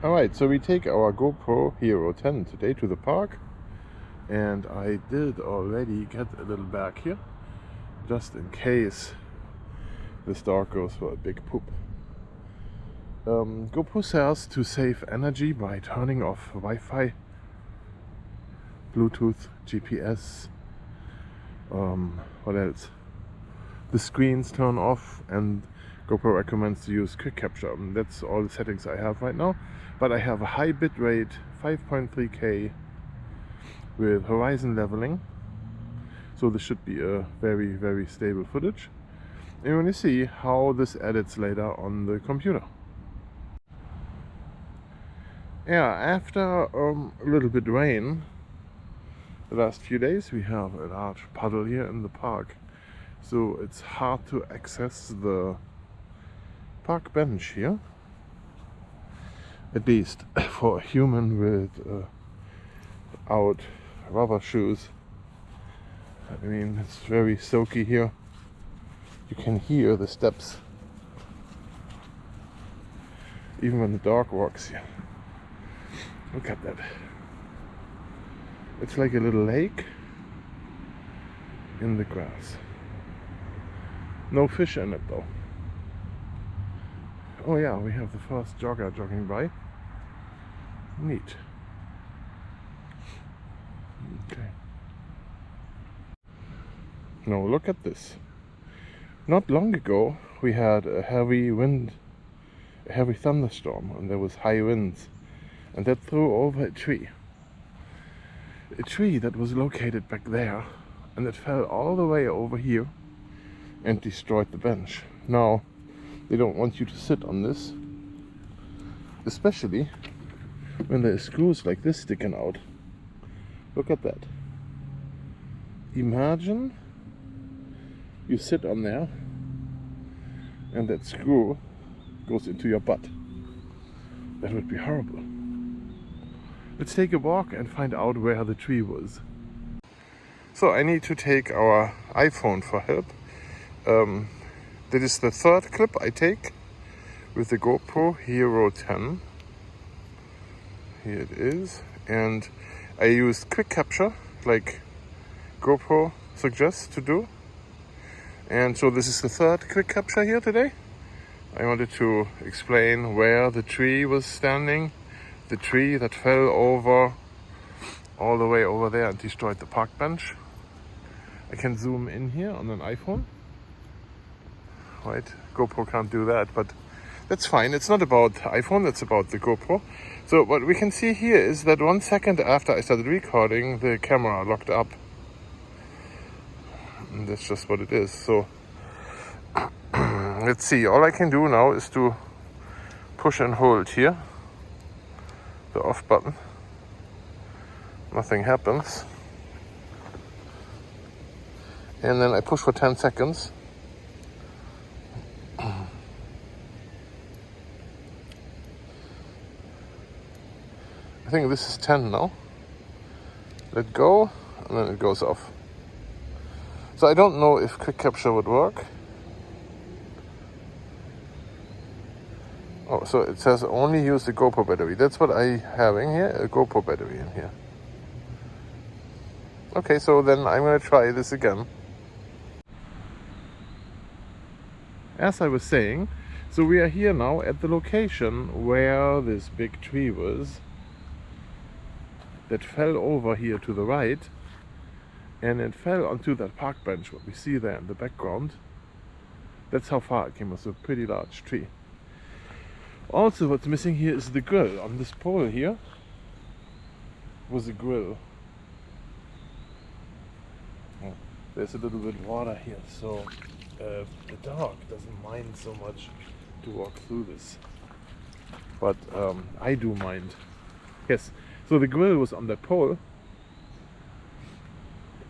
Alright, so we take our GoPro Hero10 today to the park, and I did already get a little bag here just in case this dog goes for a big poop. GoPro says to save energy by turning off Wi-Fi, Bluetooth, GPS, what else? The screens turn off, and GoPro recommends to use QuikCapture. That's all the settings I have right now, but I have a high bitrate 5.3K with horizon leveling, so this should be a very, very stable footage. And you're going to see how this edits later on the computer. Yeah, after a little bit rain the last few days, we have a large puddle here in the park, so it's hard to access the park bench here, at least for a human with out rubber shoes. I mean, it's very soaky here. You can hear the steps even when the dog walks here. Look at that. It's like a little lake in the grass. No fish in it though. Oh yeah, we have the first jogger jogging by. Neat. Okay. Now look at this. Not long ago we had a heavy wind, a heavy thunderstorm, and there was high winds, and that threw over a tree. A tree that was located back there, and it fell all the way over here and destroyed the bench. Now they don't want you to sit on this, especially when there are screws like this sticking out. Look at that. Imagine you sit on there and that screw goes into your butt. That would be horrible. Let's take a walk and find out where the tree was. So I need to take our iPhone for help. That is the third clip I take with the GoPro Hero10. Here it is. And I used QuikCapture like GoPro suggests to do. And so this is the third QuikCapture here today. I wanted to explain where the tree was standing. The tree that fell over all the way over there and destroyed the park bench. I can zoom in here on an iPhone. Right, GoPro can't do that, but that's fine. It's not about iPhone, it's about the GoPro. So what we can see here is that 1 second after I started recording, the camera locked up. And that's just what it is. So let's see, all I can do now is to push and hold here, the off button. Nothing happens. And then I push for 10 seconds. I think this is 10 now. Let go, and then it goes off. So I don't know if QuikCapture would work. Oh, so it says only use the GoPro battery. That's what I'm having here, a GoPro battery in here. Okay, so then I'm going to try this again. As I was saying, so we are here now at the location where this big tree was that fell over here to the right, and it fell onto that park bench, what we see there in the background. That's how far it came. It was a pretty large tree. Also, what's missing here is the grill. On this pole here was a grill. Oh, there's a little bit of water here, so the dog doesn't mind so much to walk through this, but I do mind. Yes, so the grill was on that pole,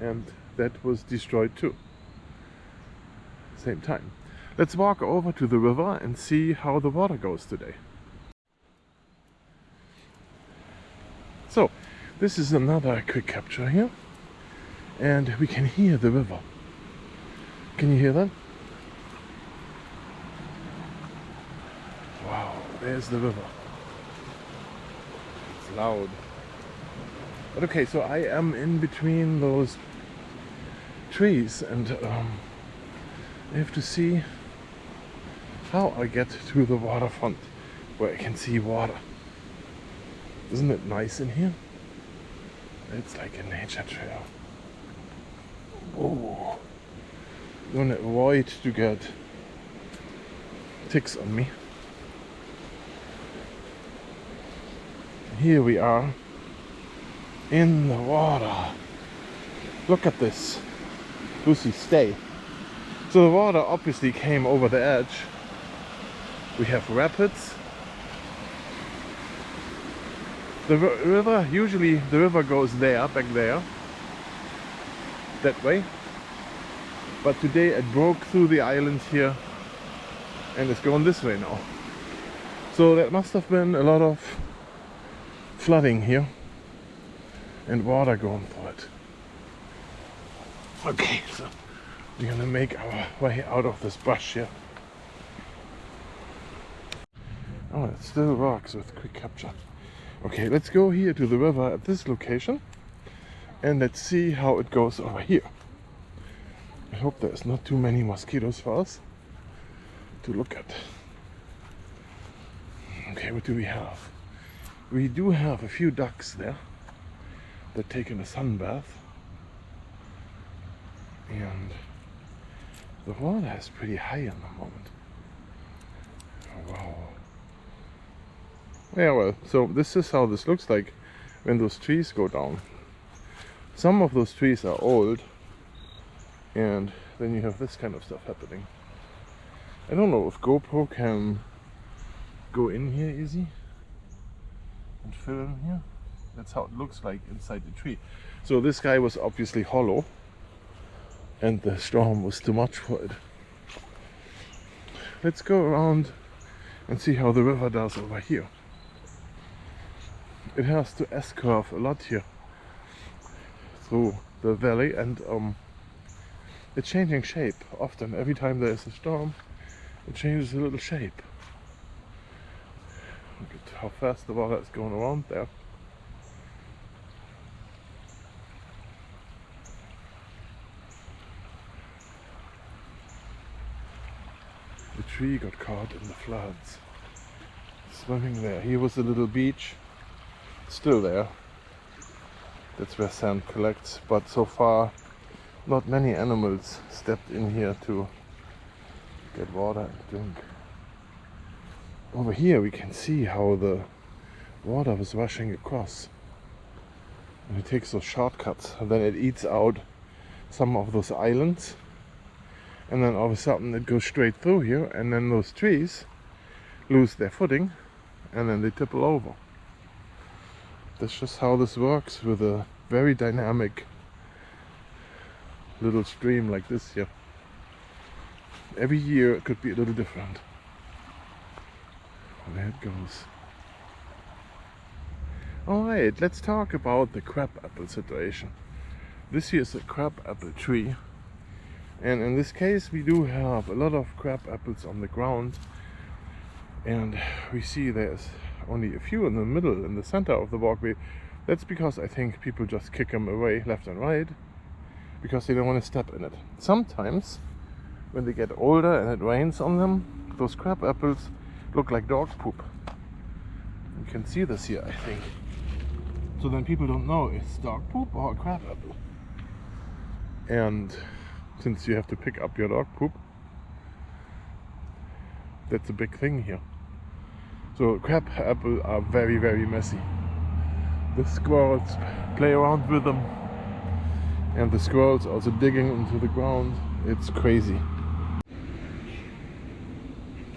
and that was destroyed too. Same time. Let's walk over to the river and see how the water goes today. So, this is another QuikCapture here, and we can hear the river. Can you hear that? Wow, there's the river. loud. But okay, so I am in between those trees, and I have to see how I get to the waterfront where I can see water. Isn't it nice in here? It's like a nature trail. Oh, I'm gonna avoid to get ticks on me. Here we are in the water. Look at this. Lucy, stay. So the water obviously came over the edge. We have rapids. The river, usually the river goes there, back there, that way. But today it broke through the island here and it's going this way now. So that must have been a lot of flooding here and water going through it. Okay, so we're gonna make our way out of this brush here. Oh, it still works with QuikCapture. Okay, let's go here to the river at this location and let's see how it goes over here. I hope there's not too many mosquitoes for us to look at. Okay, what do we have? We do have a few ducks there. They're taking a sun bath. And the water is pretty high in the moment. Oh, wow. Yeah, well, so this is how this looks like when those trees go down. Some of those trees are old, and then you have this kind of stuff happening. I don't know if GoPro can go in here easy and film here. That's how it looks like inside the tree. So this guy was obviously hollow and the storm was too much for it. Let's go around and see how the river does over here. It has to S-curve a lot here through the valley, and it's changing shape often. Every time there is a storm, it changes a little shape. Look at how fast the water is going around there. The tree got caught in the floods. Swimming there. Here was a little beach. Still there. That's where sand collects, but so far not many animals stepped in here to get water and drink. Over here we can see how the water was rushing across, and it takes those shortcuts and then it eats out some of those islands, and then all of a sudden it goes straight through here, and then those trees lose their footing and then they tipple over. That's just how this works with a very dynamic little stream like this here. Every year it could be a little different. Oh, there it goes. Alright, let's talk about the crabapple situation. This here is a crabapple tree, and in this case we do have a lot of crabapples on the ground, and we see there's only a few in the middle, in the center of the walkway. That's because I think people just kick them away left and right because they don't want to step in it. Sometimes when they get older and it rains on them, those crabapples look like dog poop. You can see this here, I think. So then people don't know it's dog poop or a crabapple. And since you have to pick up your dog poop, that's a big thing here. So crabapple are very, very messy. The squirrels play around with them, and the squirrels also digging into the ground. It's crazy.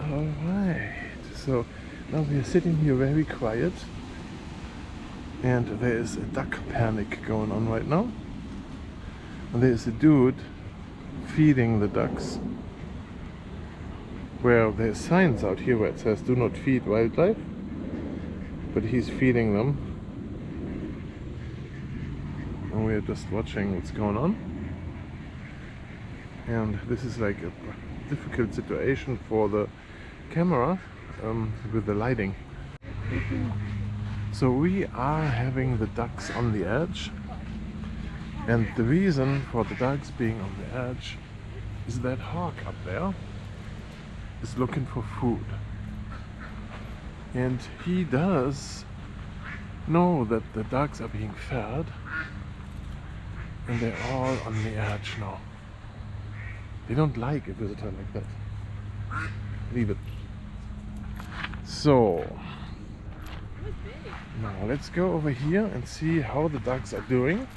Alright, so now we are sitting here very quiet, and there is a duck panic going on right now. And there is a dude feeding the ducks. Where there's signs out here where it says do not feed wildlife, but he's feeding them, and we're just watching what's going on. And this is like a difficult situation for the camera with the lighting. So we are having the ducks on the edge, and the reason for the ducks being on the edge is that hawk up there is looking for food, and he does know that the ducks are being fed, and they're all on the edge now. They don't like a visitor like that. Leave it. So now let's go over here and see how the ducks are doing.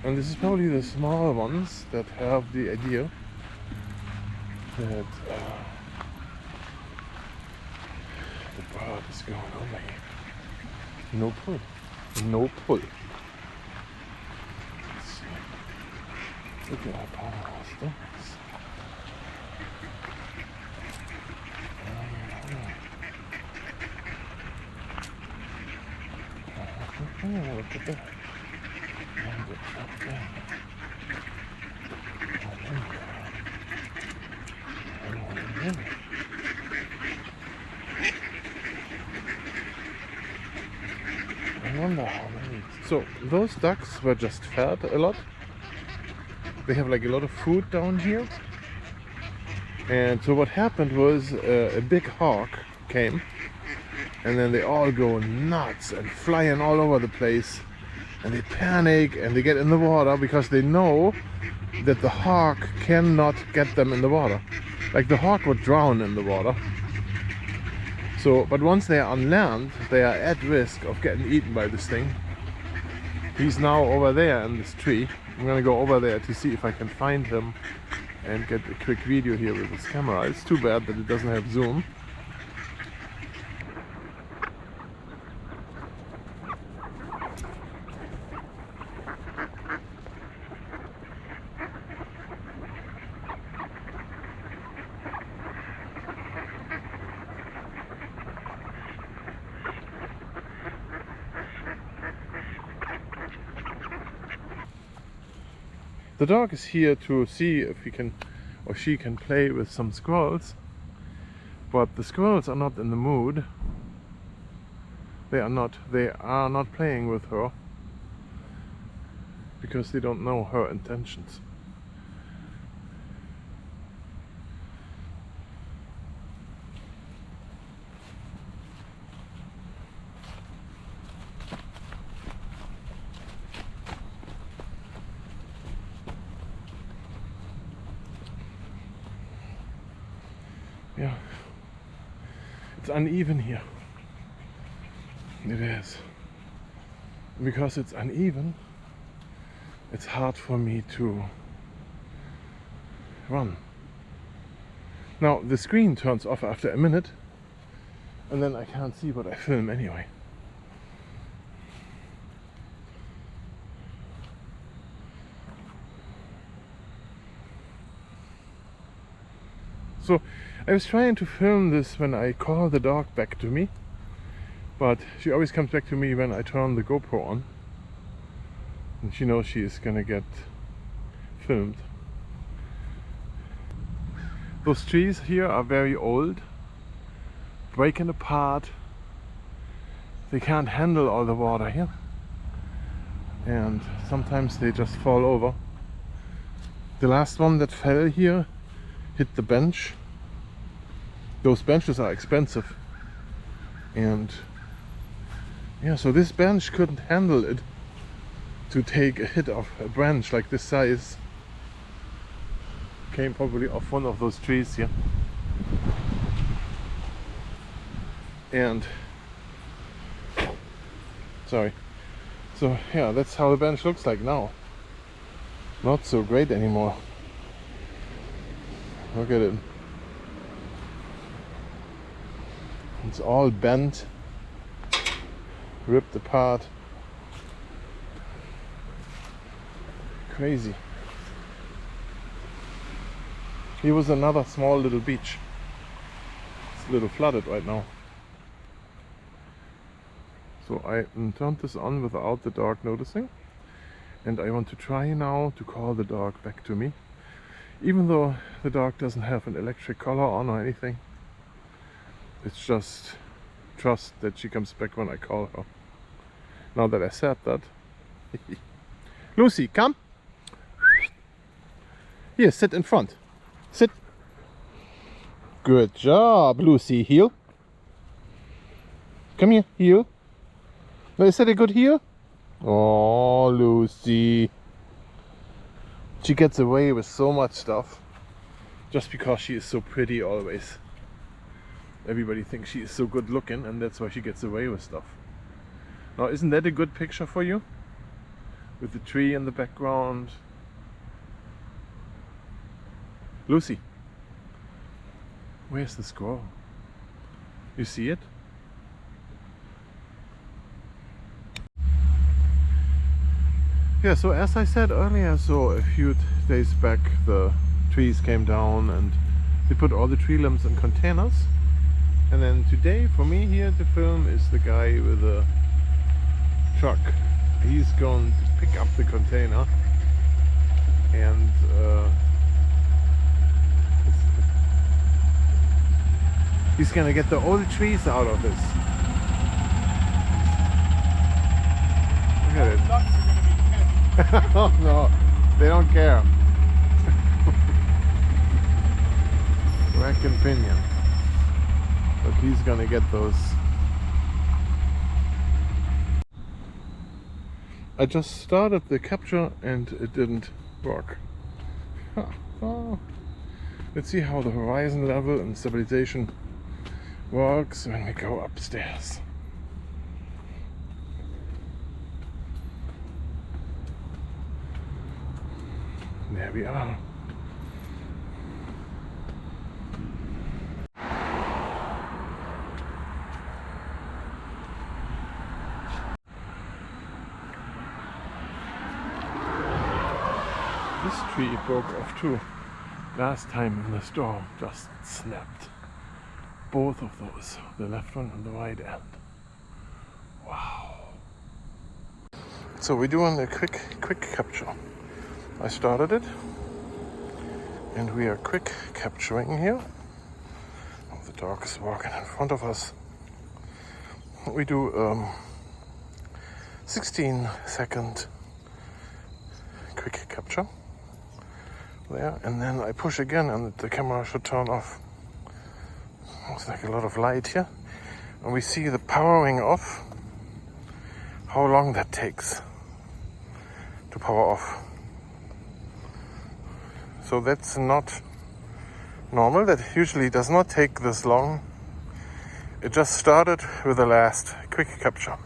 And this is probably the small ones that have the idea that the bird is going over here. No pull. No pull. Let's see. Look at our powerhouse there. Oh, look at that. And the trap there. I wonder how many. So those ducks were just fed a lot. They have like a lot of food down here. And so what happened was a big hawk came, and then they all go nuts and flying all over the place, and they panic and they get in the water because they know that the hawk cannot get them in the water. Like the hawk would drown in the water. So, but once they are on land, they are at risk of getting eaten by this thing. He's now over there in this tree. I'm gonna go over there to see if I can find him and get a quick video here with this camera. It's too bad that it doesn't have zoom. The dog is here to see if he can or she can play with some squirrels, but the squirrels are not in the mood. They are not playing with her because they don't know her intentions. Yeah, it's uneven here. It is. Because it's uneven, it's hard for me to run. Now the screen turns off after a minute, and then I can't see what I film anyway. So I was trying to film this when I call the dog back to me, but she always comes back to me when I turn the GoPro on, and she knows she is gonna get filmed. Those trees here are very old, breaking apart. They can't handle all the water here, and sometimes they just fall over. The last one that fell here hit the bench. Those benches are expensive, and yeah, so this bench couldn't handle it to take a hit of a branch like this size. Came probably off one of those trees here, and sorry. So yeah, that's how the bench looks like now. Not so great anymore. Look at it. It's all bent, ripped apart. Crazy. Here was another small little beach. It's a little flooded right now. So I turned this on without the dog noticing, and I want to try now to call the dog back to me. Even though the dog doesn't have an electric collar on or anything, it's just trust that she comes back when I call her. Now that I said that. Lucy, come. Here, sit in front. Sit. Good job, Lucy. Heel. Come here, heel. Now, is that a good heel? Oh, Lucy. She gets away with so much stuff just because she is so pretty always. Everybody thinks she is so good looking, and that's why she gets away with stuff. Now, isn't that a good picture for you? With the tree in the background. Lucy, where's the squirrel? You see it? Yeah, so as I said earlier, so a few days back the trees came down and they put all the tree limbs in containers. And then today for me here to film is the guy with a truck. He's going to pick up the container and he's gonna get the old trees out of this. Look at it. Oh no, they don't care. Rack and pinion. But he's gonna get those. I just started the capture and it didn't work. Oh. Let's see how the horizon level and stabilization works when we go upstairs. There we are. This tree broke off too. Last time in the storm, just snapped. Both of those, the left one and the right end. Wow. So we're doing a quick capture. I started it and we are quick capturing here. Oh, the dog is walking in front of us. We do 16-second quick capture there, and then I push again and the camera should turn off. It's like a lot of light here, and we see the powering off, how long that takes to power off. So that's not normal. That usually does not take this long. It just started with the last quick capture.